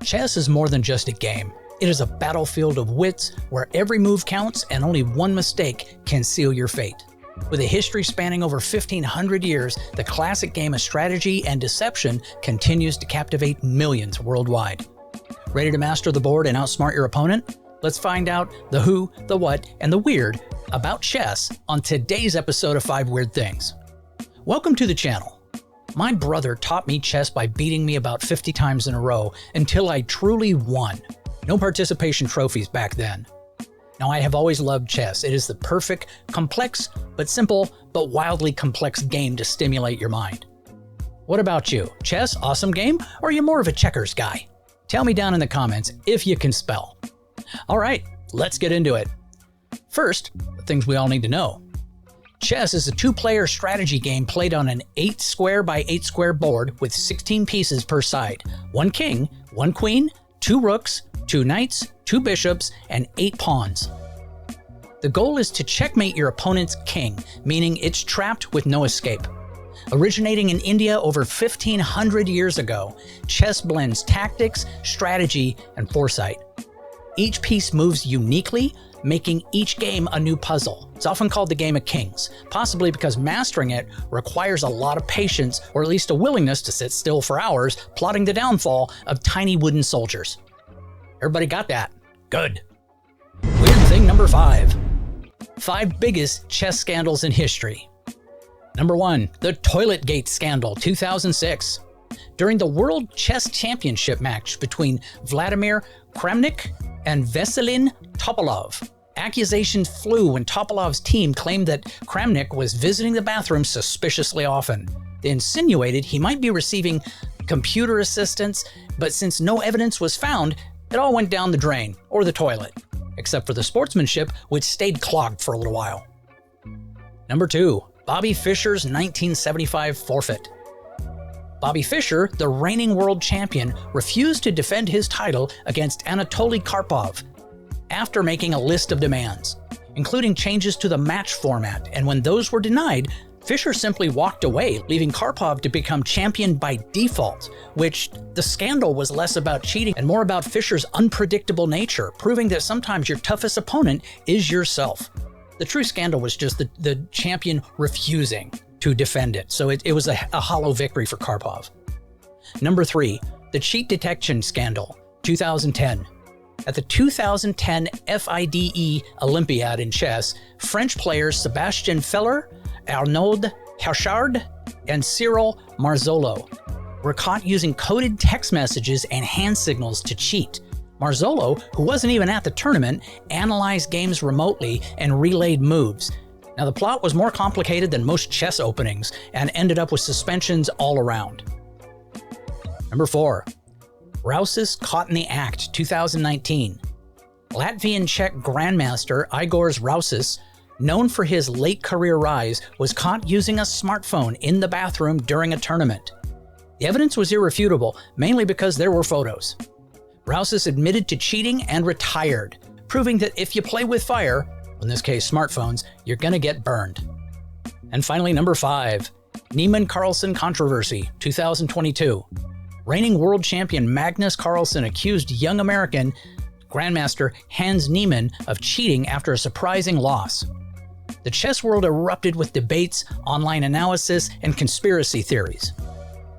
Chess is more than just a game. It is a battlefield of wits where every move counts and only one mistake can seal your fate. With a history spanning over 1,500 years, the classic game of strategy and deception continues to captivate millions worldwide. Ready to master the board and outsmart your opponent? Let's find out the who, the what, and the weird about chess on today's episode of 5 Weird Things. Welcome to the channel. My brother taught me chess by beating me about 50 times in a row until I truly won. No participation trophies back then. Now, I have always loved chess. It is the perfect, complex, but simple, but wildly complex game to stimulate your mind. What about you? Chess, awesome game, or are you more of a checkers guy? Tell me down in the comments if you can spell. All right, let's get into it. First, the things we all need to know. Chess is a 2-player strategy game played on an 8 square by 8 square board with 16 pieces per side. 1 king, 1 queen, 2 rooks, 2 knights, 2 bishops, and 8 pawns. The goal is to checkmate your opponent's king, meaning it's trapped with no escape. Originating in India over 1,500 years ago, chess blends tactics, strategy, and foresight. Each piece moves uniquely, making each game a new puzzle. It's often called the game of kings, possibly because mastering it requires a lot of patience, or at least a willingness to sit still for hours, plotting the downfall of tiny wooden soldiers. Everybody got that? Good. Weird thing number 5. 5 biggest chess scandals in history. Number 1, the Toiletgate Scandal, 2006. During the World Chess Championship match between Vladimir Kramnik and Veselin Topalov, accusations flew when Topalov's team claimed that Kramnik was visiting the bathroom suspiciously often. They insinuated he might be receiving computer assistance, but since no evidence was found, it all went down the drain, or the toilet, except for the sportsmanship, which stayed clogged for a little while. Number 2, Bobby Fischer's 1975 forfeit. Bobby Fischer, the reigning world champion, refused to defend his title against Anatoly Karpov after making a list of demands, including changes to the match format, and when those were denied, Fischer simply walked away, leaving Karpov to become champion by default, which the scandal was less about cheating and more about Fischer's unpredictable nature, proving that sometimes your toughest opponent is yourself. The true scandal was just the champion refusing to defend it, so it was a hollow victory for Karpov. Number 3, the cheat detection scandal, 2010. At the 2010 FIDE Olympiad in chess, French players Sébastien Feller, Arnaud Herchard, and Cyril Marzolo were caught using coded text messages and hand signals to cheat. Marzolo, who wasn't even at the tournament, analyzed games remotely and relayed moves. Now, the plot was more complicated than most chess openings and ended up with suspensions all around. Number 4, Rousis caught in the act, 2019. Latvian Czech grandmaster Igor Rousis, known for his late career rise, was caught using a smartphone in the bathroom during a tournament. The evidence was irrefutable, mainly because there were photos. Rousis admitted to cheating and retired, proving that if you play with fire, in this case smartphones, you're gonna get burned. And finally, number 5, Niemann Carlsen controversy, 2022. Reigning world champion Magnus Carlsen accused young American grandmaster Hans Niemann of cheating after a surprising loss. The chess world erupted with debates, online analysis, and conspiracy theories.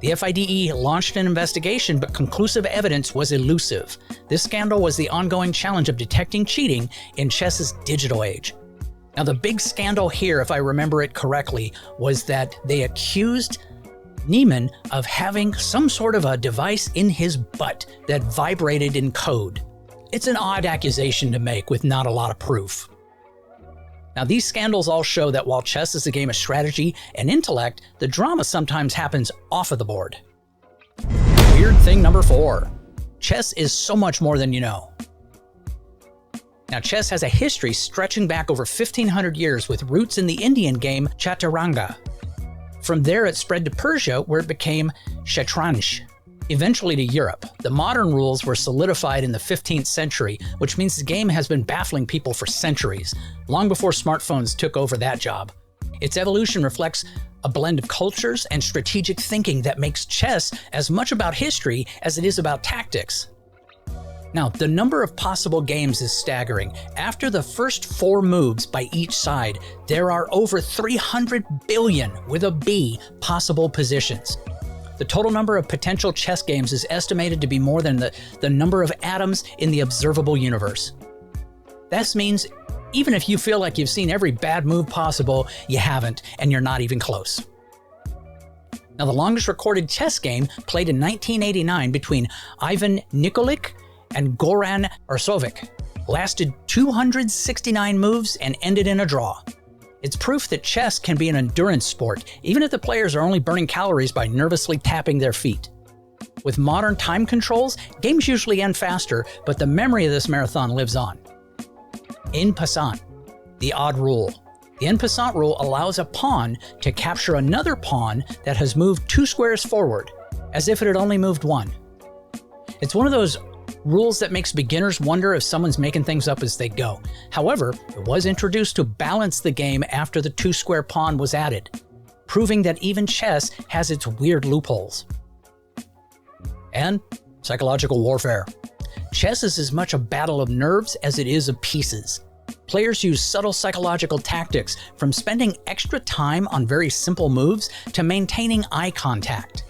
The FIDE launched an investigation, but conclusive evidence was elusive. This scandal was the ongoing challenge of detecting cheating in chess's digital age. Now, the big scandal here, if I remember it correctly, was that they accused Niemann of having some sort of a device in his butt that vibrated in code. It's an odd accusation to make with not a lot of proof. Now, these scandals all show that while chess is a game of strategy and intellect, the drama sometimes happens off of the board. Weird thing number 4. Chess is so much more than you know. Now, chess has a history stretching back over 1,500 years with roots in the Indian game chaturanga. From there, it spread to Persia, where it became shatranj. Eventually to Europe. The modern rules were solidified in the 15th century, which means the game has been baffling people for centuries, long before smartphones took over that job. Its evolution reflects a blend of cultures and strategic thinking that makes chess as much about history as it is about tactics. Now, the number of possible games is staggering. After the first 4 moves by each side, there are over 300 billion, with a B, possible positions. The total number of potential chess games is estimated to be more than the number of atoms in the observable universe. This means even if you feel like you've seen every bad move possible, you haven't, and you're not even close. Now, the longest recorded chess game, played in 1989 between Ivan Nikolic and Goran Arsovic, lasted 269 moves and ended in a draw. It's proof that chess can be an endurance sport, even if the players are only burning calories by nervously tapping their feet. With modern time controls, games usually end faster, but the memory of this marathon lives on. En passant, the odd rule. The en passant rule allows a pawn to capture another pawn that has moved 2 squares forward, as if it had only moved 1. It's one of those rules that makes beginners wonder if someone's making things up as they go. However, it was introduced to balance the game after the 2-square pawn was added, proving that even chess has its weird loopholes. And psychological warfare. Chess is as much a battle of nerves as it is of pieces. Players use subtle psychological tactics, from spending extra time on very simple moves to maintaining eye contact.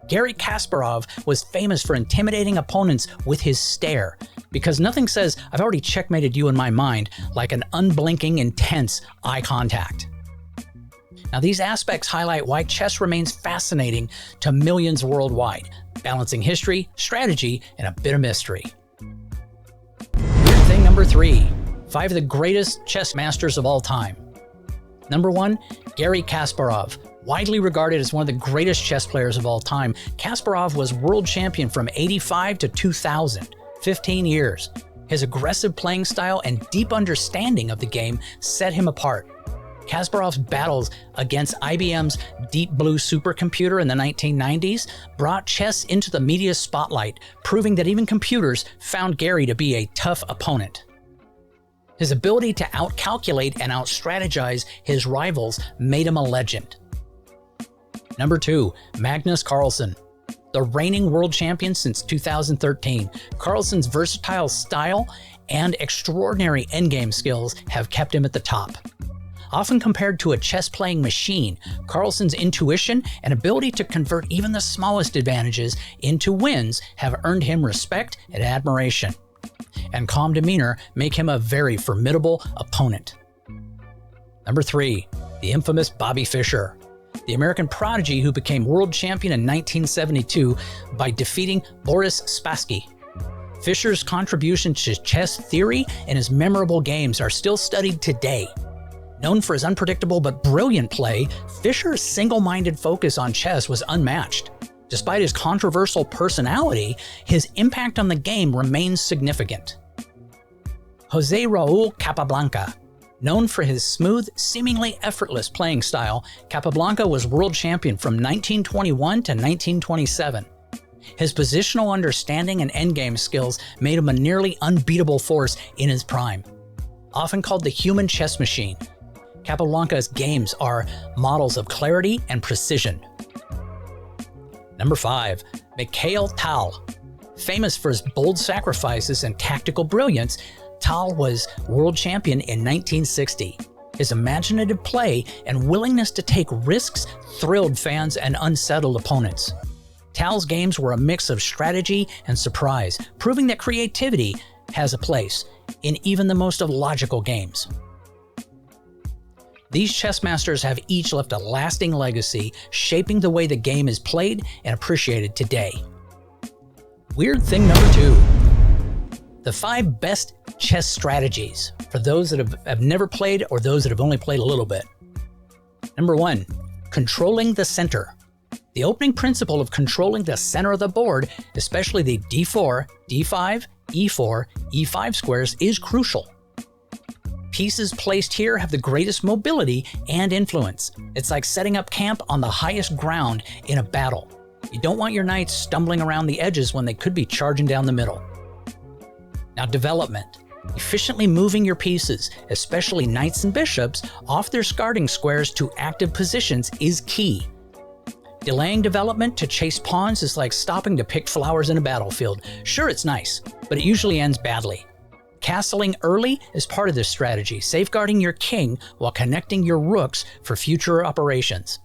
Garry Kasparov was famous for intimidating opponents with his stare, because nothing says, "I've already checkmated you in my mind," like an unblinking, intense eye contact. Now, these aspects highlight why chess remains fascinating to millions worldwide, balancing history, strategy, and a bit of mystery. Weird thing number 3, 5 of the greatest chess masters of all time. Number 1, Garry Kasparov. Widely regarded as one of the greatest chess players of all time, Kasparov was world champion from 85 to 2000, 15 years. His aggressive playing style and deep understanding of the game set him apart. Kasparov's battles against IBM's Deep Blue supercomputer in the 1990s brought chess into the media spotlight, proving that even computers found Garry to be a tough opponent. His ability to outcalculate and outstrategize his rivals made him a legend. Number 2, Magnus Carlsen. The reigning world champion since 2013, Carlsen's versatile style and extraordinary endgame skills have kept him at the top. Often compared to a chess-playing machine, Carlsen's intuition and ability to convert even the smallest advantages into wins have earned him respect and admiration. And calm demeanor make him a very formidable opponent. Number 3, the infamous Bobby Fischer. The American prodigy who became world champion in 1972 by defeating Boris Spassky. Fischer's contribution to chess theory and his memorable games are still studied today. Known for his unpredictable but brilliant play, Fischer's single-minded focus on chess was unmatched. Despite his controversial personality, his impact on the game remains significant. José Raúl Capablanca. Known for his smooth, seemingly effortless playing style, Capablanca was world champion from 1921 to 1927. His positional understanding and endgame skills made him a nearly unbeatable force in his prime. Often called the human chess machine, Capablanca's games are models of clarity and precision. Number 5, Mikhail Tal. Famous for his bold sacrifices and tactical brilliance, Tal was world champion in 1960. His imaginative play and willingness to take risks thrilled fans and unsettled opponents. Tal's games were a mix of strategy and surprise, proving that creativity has a place in even the most illogical games. These chess masters have each left a lasting legacy, shaping the way the game is played and appreciated today. Weird thing number 2. The 5 best chess strategies for those that have never played or those that have only played a little bit. Number 1, controlling the center. The opening principle of controlling the center of the board, especially the d4, d5, e4, e5 squares, is crucial. Pieces placed here have the greatest mobility and influence. It's like setting up camp on the highest ground in a battle. You don't want your knights stumbling around the edges when they could be charging down the middle. Now, development. Efficiently moving your pieces, especially knights and bishops, off their starting squares to active positions is key. Delaying development to chase pawns is like stopping to pick flowers in a battlefield. Sure, it's nice, but it usually ends badly. Castling early is part of this strategy, safeguarding your king while connecting your rooks for future operations.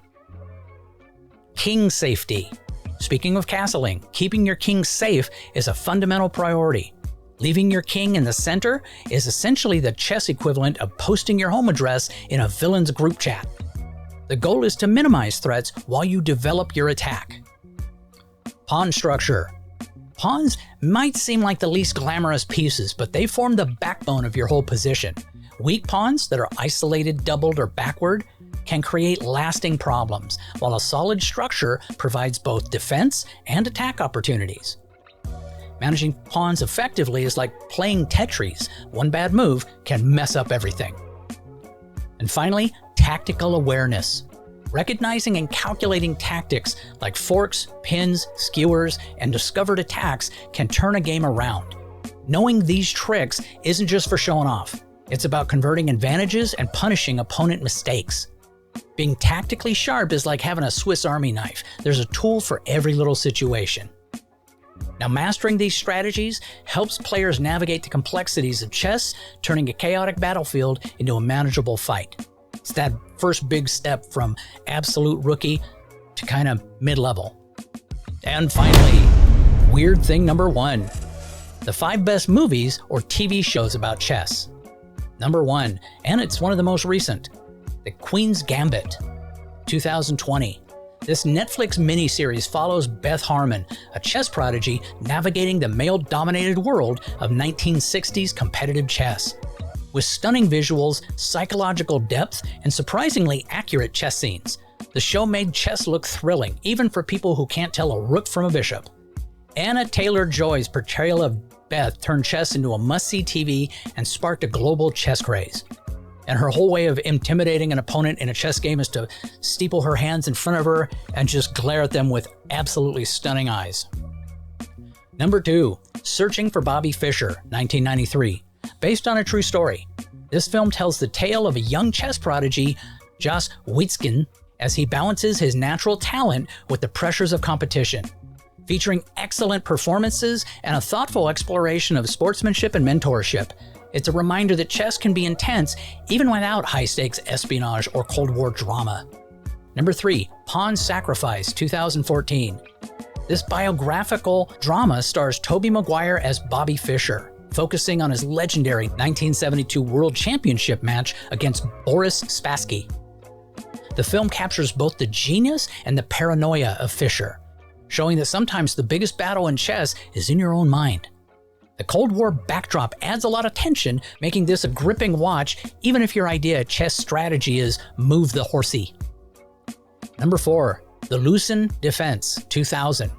King safety. Speaking of castling, keeping your king safe is a fundamental priority. Leaving your king in the center is essentially the chess equivalent of posting your home address in a villain's group chat. The goal is to minimize threats while you develop your attack. Pawn structure. Pawns might seem like the least glamorous pieces, but they form the backbone of your whole position. Weak pawns that are isolated, doubled, or backward can create lasting problems, while a solid structure provides both defense and attack opportunities. Managing pawns effectively is like playing Tetris. One bad move can mess up everything. And finally, tactical awareness. Recognizing and calculating tactics like forks, pins, skewers, and discovered attacks can turn a game around. Knowing these tricks isn't just for showing off. It's about converting advantages and punishing opponent mistakes. Being tactically sharp is like having a Swiss Army knife. There's a tool for every little situation. Now, mastering these strategies helps players navigate the complexities of chess, turning a chaotic battlefield into a manageable fight. It's that first big step from absolute rookie to kind of mid-level. And finally, weird thing number 1. The 5 best movies or TV shows about chess. Number 1, and it's one of the most recent, The Queen's Gambit, 2020. This Netflix miniseries follows Beth Harmon, a chess prodigy navigating the male-dominated world of 1960s competitive chess. With stunning visuals, psychological depth, and surprisingly accurate chess scenes, the show made chess look thrilling, even for people who can't tell a rook from a bishop. Anna Taylor-Joy's portrayal of Beth turned chess into a must-see TV and sparked a global chess craze. And her whole way of intimidating an opponent in a chess game is to steeple her hands in front of her and just glare at them with absolutely stunning eyes. Number 2, Searching for Bobby Fischer, 1993. Based on a true story, this film tells the tale of a young chess prodigy, Jos Wittgen, as he balances his natural talent with the pressures of competition. Featuring excellent performances and a thoughtful exploration of sportsmanship and mentorship, it's a reminder that chess can be intense even without high-stakes espionage or Cold War drama. Number 3, Pawn Sacrifice, 2014. This biographical drama stars Tobey Maguire as Bobby Fischer, focusing on his legendary 1972 World Championship match against Boris Spassky. The film captures both the genius and the paranoia of Fischer, showing that sometimes the biggest battle in chess is in your own mind. The Cold War backdrop adds a lot of tension, making this a gripping watch even if your idea of chess strategy is move the horsey. Number 4, The Lucen Defense, 2000.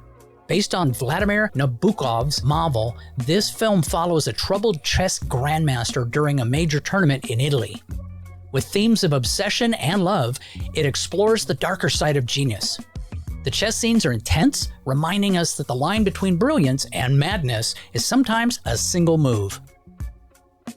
Based on Vladimir Nabokov's novel, this film follows a troubled chess grandmaster during a major tournament in Italy. With themes of obsession and love, it explores the darker side of genius. The chess scenes are intense, reminding us that the line between brilliance and madness is sometimes a single move.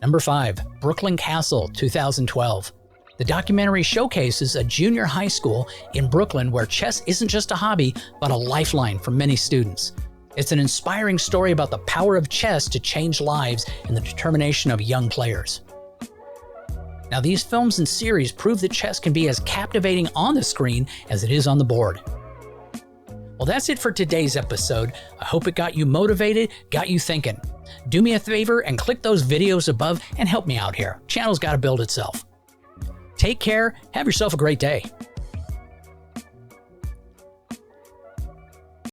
Number 5, Brooklyn Castle, 2012. The documentary showcases a junior high school in Brooklyn where chess isn't just a hobby, but a lifeline for many students. It's an inspiring story about the power of chess to change lives and the determination of young players. Now, these films and series prove that chess can be as captivating on the screen as it is on the board. Well, that's it for today's episode. I hope it got you motivated, got you thinking. Do me a favor and click those videos above and help me out here. Channel's got to build itself. Take care. Have yourself a great day.